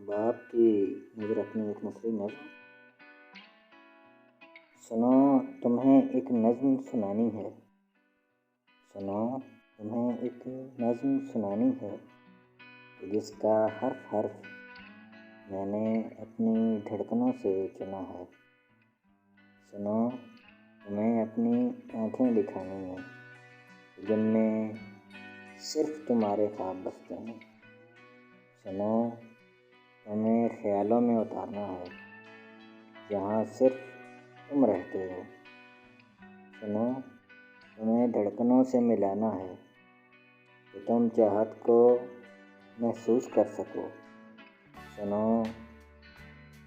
اب آپ کی نظر اپنی ایک مصری نظم سنو، تمہیں ایک نظم سنانی ہے۔ سنو، تمہیں ایک نظم سنانی ہے جس کا حرف حرف میں نے اپنی دھڑکنوں سے چنا ہے۔ سنو، تمہیں اپنی آنکھیں دکھانی ہیں جن میں صرف تمہارے خواب بستے ہیں۔ سنو، تمہیں خیالوں میں اتارنا ہے جہاں صرف تم رہتے ہو۔ سنو، تمہیں دھڑکنوں سے ملانا ہے کہ تم چاہت کو محسوس کر سکو۔ سنو،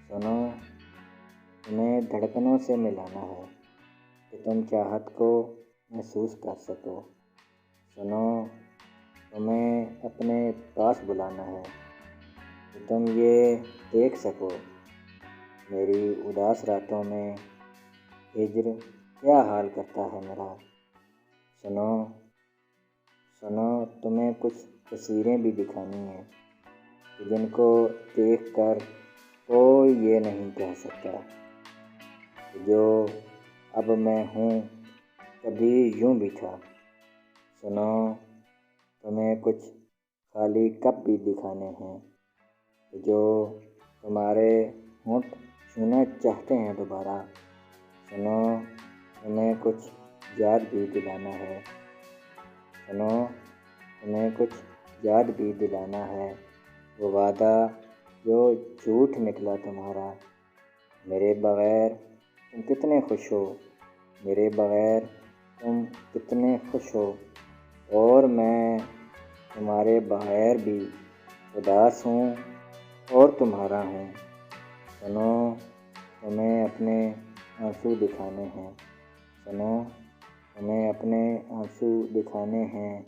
سنو، تمہیں دھڑکنوں سے ملانا ہے کہ تم چاہت کو محسوس کر سکو۔ سنو، تمہیں اپنے پاس بلانا ہے کہ تم یہ دیکھ سکو میری اداس راتوں میں ہجر کیا حال کرتا ہے میرا۔ سنو، سنو، تمہیں کچھ تصویریں بھی دکھانی ہیں کہ جن کو دیکھ کر کوئی یہ نہیں کہہ سکتا کہ جو اب میں ہوں کبھی یوں بھی تھا۔ سنو، تمہیں کچھ خالی کپ بھی دکھانے ہیں کہ جو تمہارے ہونٹ چھونا چاہتے ہیں دوبارہ۔ سنو، تمہیں کچھ یاد بھی دلانا ہے۔ سنو، تمہیں کچھ یاد بھی دلانا ہے وہ وعدہ جو جھوٹ نکلا تمہارا۔ میرے بغیر تم کتنے خوش ہو، میرے بغیر تم کتنے خوش ہو، اور میں تمہارے بغیر بھی اداس ہوں اور تمہارا ہوں۔ سنو، تمہیں اپنے آنسو دکھانے ہیں۔ سنو، تمہیں اپنے آنسو دکھانے ہیں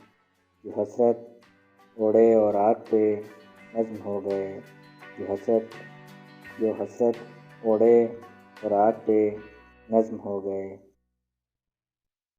جو حسرت اوڑے اور آگ پہ نظم ہو گئے، جو حسرت اوڑے اور آگ پہ نظم ہو گئے۔